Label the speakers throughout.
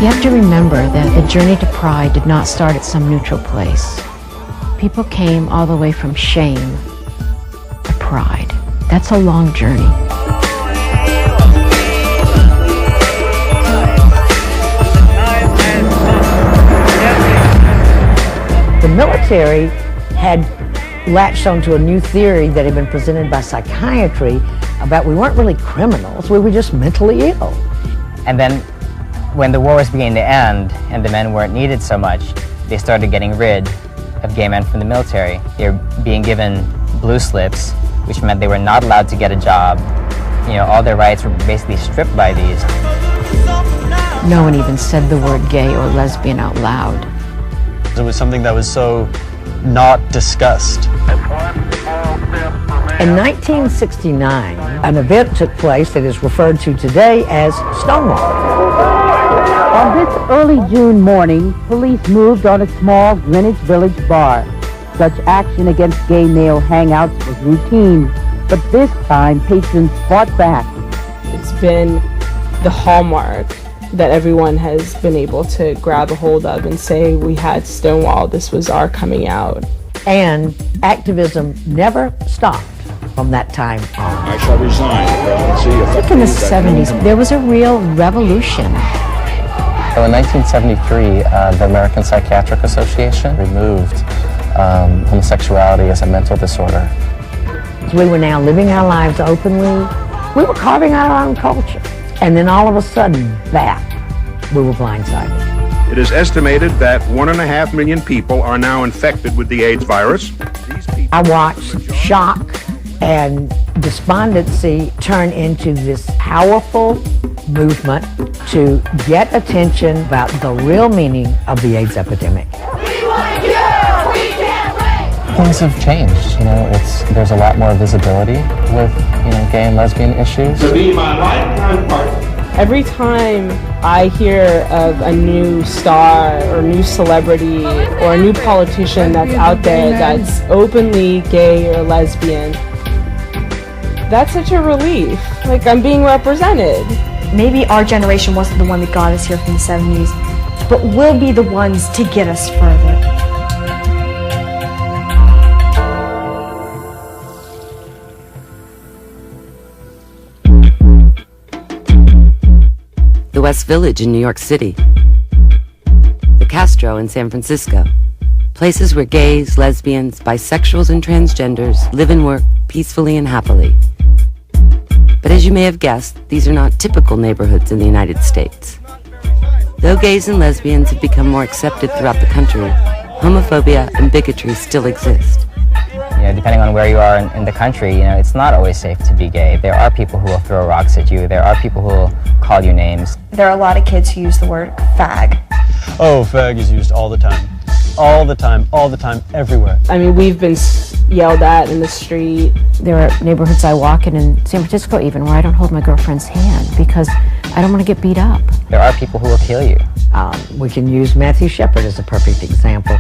Speaker 1: You have to remember that the journey to pride did not start at some neutral place. People came all the way from shame to pride. That's a long journey.
Speaker 2: The military had latched onto a new theory that had been presented by psychiatry about we weren't really criminals, we were just mentally ill.
Speaker 3: And then when the war was beginning to end and the men weren't needed so much, they started getting rid of gay men from the military. They were being given blue slips, which meant they were not allowed to get a job. You know, all their rights were basically stripped by these.
Speaker 1: No one even said the word gay or lesbian out loud.
Speaker 4: It was something that was so not discussed.
Speaker 2: In 1969, an event took place that is referred to today as Stonewall.
Speaker 5: On this early June morning, police moved on a small Greenwich Village bar. Such action against gay male hangouts was routine, but this time patrons fought back.
Speaker 6: It's been the hallmark that everyone has been able to grab a hold of and say, we had Stonewall, this was our coming out.
Speaker 2: And activism never stopped from that time on.
Speaker 7: I shall resign the presidency.
Speaker 1: I think in the 70s, there was a real revolution.
Speaker 3: So in 1973, the American Psychiatric Association removed homosexuality as a mental disorder.
Speaker 2: We were now living our lives openly. We were carving out our own culture. And then all of a sudden, we were blindsided.
Speaker 7: It is estimated that 1.5 million people are now infected with the AIDS virus.
Speaker 2: I watched shock and despondency turn into this powerful movement to get attention about the real meaning of the AIDS epidemic.
Speaker 3: Things have changed, you know, there's a lot more visibility with, you know, gay and lesbian issues.
Speaker 7: To be my lifetime partner.
Speaker 6: Every time I hear of a new star or new celebrity or a new politician that's out there that's openly gay or lesbian, that's such a relief. Like, I'm being represented.
Speaker 8: Maybe our generation wasn't the one that got us here from the 70s, but we'll be the ones to get us further.
Speaker 9: The West Village in New York City, the Castro in San Francisco, places where gays, lesbians, bisexuals, and transgenders live and work peacefully and happily. But as you may have guessed, these are not typical neighborhoods in the United States. Though gays and lesbians have become more accepted throughout the country, homophobia and bigotry still exist.
Speaker 3: You know, depending on where you are in the country, you know, it's not always safe to be gay. There are people who will throw rocks at you. There are people who will call you names.
Speaker 8: There are a lot of kids who use the word fag.
Speaker 4: Oh, fag is used all the time. All the time, everywhere.
Speaker 6: I mean, we've been yelled at in the street.
Speaker 1: There are neighborhoods I walk in San Francisco even where I don't hold my girlfriend's hand because I don't want to get beat up.
Speaker 3: There are people who will kill you.
Speaker 2: We can use Matthew Shepard as a perfect example.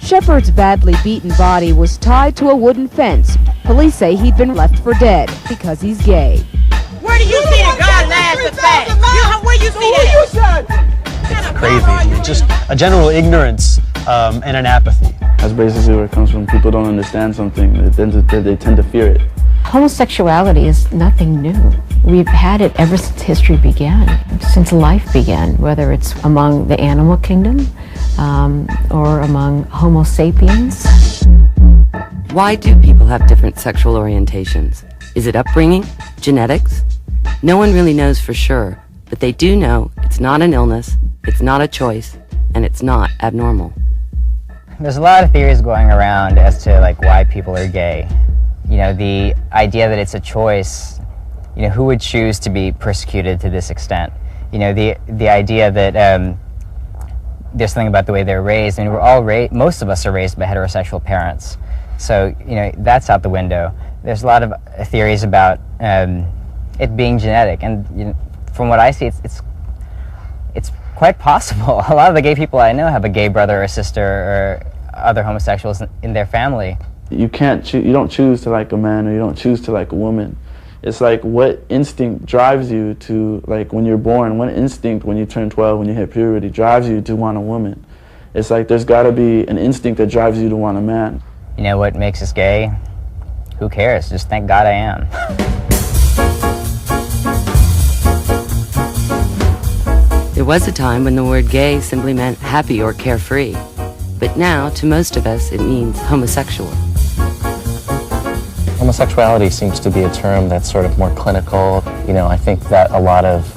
Speaker 5: Shepard's badly beaten body was tied to a wooden fence. Police say he'd been left for dead because he's gay.
Speaker 10: Where do you see a guy last a fact? Where you see that?
Speaker 4: It's crazy. It's just a general ignorance and an apathy.
Speaker 11: That's basically where it comes from. People don't understand something. They tend to fear it.
Speaker 1: Homosexuality is nothing new. We've had it ever since history began, since life began, whether it's among the animal kingdom or among Homo sapiens.
Speaker 9: Why do people have different sexual orientations? Is it upbringing? Genetics? No one really knows for sure, but they do know it's not an illness, it's not a choice, and it's not abnormal.
Speaker 3: There's a lot of theories going around as to like why people are gay. You know, the idea that it's a choice, you know, who would choose to be persecuted to this extent? You know, the idea that there's something about the way they're raised. I mean, we're all most of us are raised by heterosexual parents. So, you know, that's out the window. There's a lot of theories about it being genetic, and you know, from what I see, it's quite possible. A lot of the gay people I know have a gay brother or sister or other homosexuals in their family.
Speaker 11: You don't choose to like a man, or you don't choose to like a woman. It's like what instinct drives you to, like when you're born, what instinct when you turn 12, when you hit puberty, drives you to want a woman. It's like there's got to be an instinct that drives you to want a man.
Speaker 3: You know what makes us gay? Who cares? Just thank God I am.
Speaker 9: There was a time when the word gay simply meant happy or carefree. But now, to most of us, it means homosexual.
Speaker 12: Homosexuality seems to be a term that's sort of more clinical. You know, I think that a lot of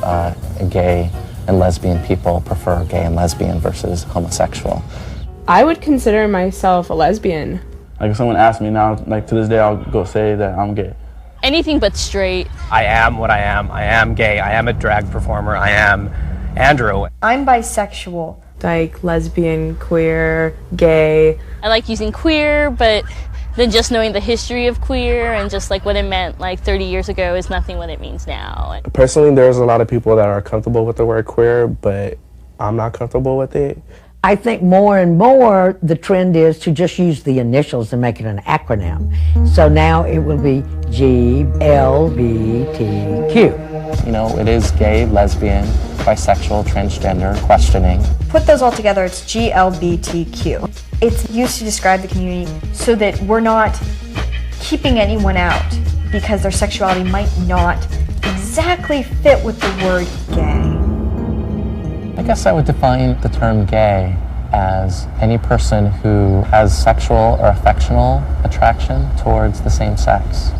Speaker 12: gay and lesbian people prefer gay and lesbian versus homosexual.
Speaker 6: I would consider myself a lesbian.
Speaker 11: Like if someone asks me now, like to this day, I'll go say that I'm gay.
Speaker 13: Anything but straight.
Speaker 4: I am what I am. I am gay. I am a drag performer. I am Andrew.
Speaker 8: I'm bisexual.
Speaker 6: Like lesbian, queer, gay.
Speaker 13: I like using queer, but then just knowing the history of queer and just like what it meant like 30 years ago is nothing what it means now.
Speaker 14: Personally, there's a lot of people that are comfortable with the word queer, but I'm not comfortable with it.
Speaker 2: I think more and more the trend is to just use the initials and make it an acronym. So now it will be GLBTQ.
Speaker 12: You know, it is gay, lesbian, bisexual, transgender, questioning.
Speaker 8: Put those all together, it's GLBTQ. It's used to describe the community so that we're not keeping anyone out because their sexuality might not exactly fit with the word gay.
Speaker 12: I guess I would define the term gay as any person who has sexual or affectional attraction towards the same sex.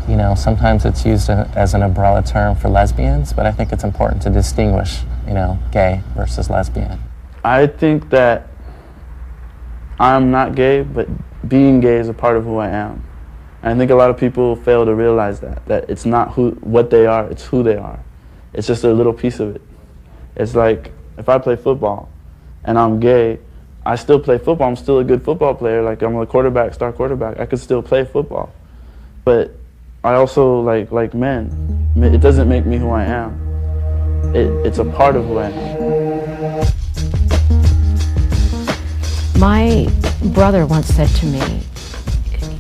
Speaker 12: You know, sometimes it's used as an umbrella term for lesbians, but I think it's important to distinguish, you know, gay versus lesbian.
Speaker 11: I think that I'm not gay, but being gay is a part of who I am. And I think a lot of people fail to realize that it's not what they are, it's who they are. It's just a little piece of it. It's like, if I play football and I'm gay, I still play football. I'm still a good football player. Like I'm a quarterback, star quarterback. I could still play football. But I also like men. It doesn't make me who I am. It's a part of who I am.
Speaker 1: My brother once said to me,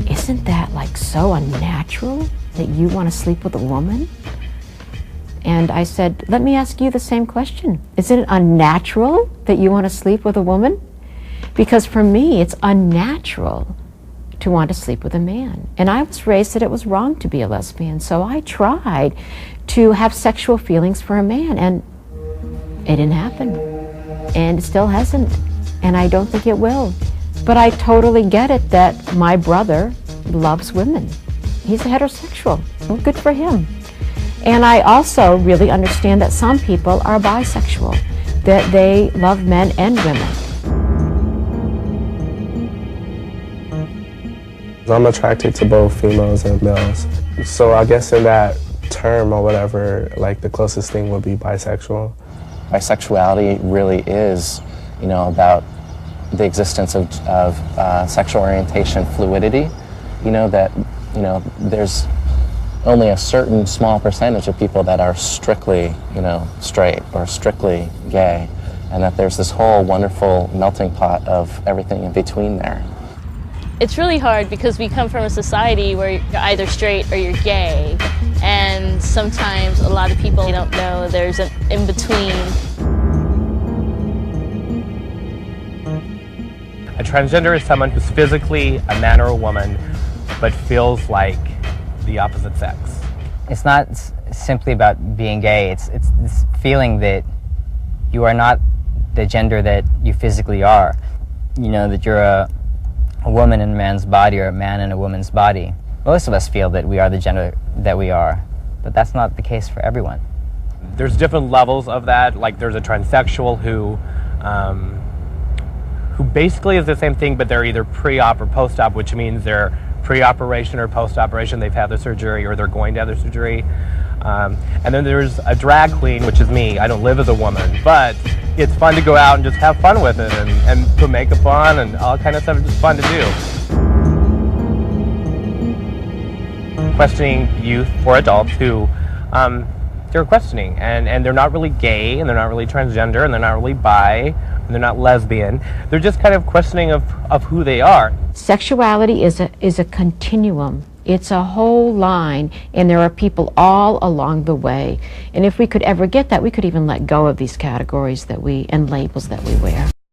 Speaker 1: isn't that like so unnatural that you want to sleep with a woman? And I said, let me ask you the same question. Isn't it unnatural that you want to sleep with a woman? Because for me, it's unnatural to want to sleep with a man. And I was raised that it was wrong to be a lesbian. So I tried to have sexual feelings for a man, and it didn't happen. And it still hasn't. And I don't think it will. But I totally get it that my brother loves women. He's a heterosexual. Well, good for him. And I also really understand that some people are bisexual, that they love men and women.
Speaker 14: I'm attracted to both females and males. So I guess in that term or whatever, like the closest thing would be bisexual.
Speaker 12: Bisexuality really is, you know, about the existence of sexual orientation fluidity. You know, that, you know, there's only a certain small percentage of people that are strictly, you know, straight or strictly gay, and that there's this whole wonderful melting pot of everything in between there.
Speaker 13: It's really hard because we come from a society where you're either straight or you're gay, and sometimes a lot of people don't know there's an in-between.
Speaker 4: A transgender is someone who's physically a man or a woman, but feels like the opposite sex.
Speaker 3: It's not simply about being gay, it's this feeling that you are not the gender that you physically are. You know, that you're a woman in a man's body or a man in a woman's body. Most of us feel that we are the gender that we are, but that's not the case for everyone.
Speaker 4: There's different levels of that. Like there's a transsexual who basically is the same thing, but they're either pre-op or post-op, which means they're pre-operation or post-operation, they've had the surgery or they're going to have the surgery. And then there's a drag queen, which is me. I don't live as a woman, but it's fun to go out and just have fun with it and put makeup on and all kind of stuff. It's just fun to do. Questioning youth or adults who they're questioning, and they're not really gay, and they're not really transgender, and they're not really bi, and they're not lesbian. They're just kind of questioning of who they are.
Speaker 1: Sexuality is a continuum. It's a whole line, and there are people all along the way. And if we could ever get that, we could even let go of these categories that and labels that we wear.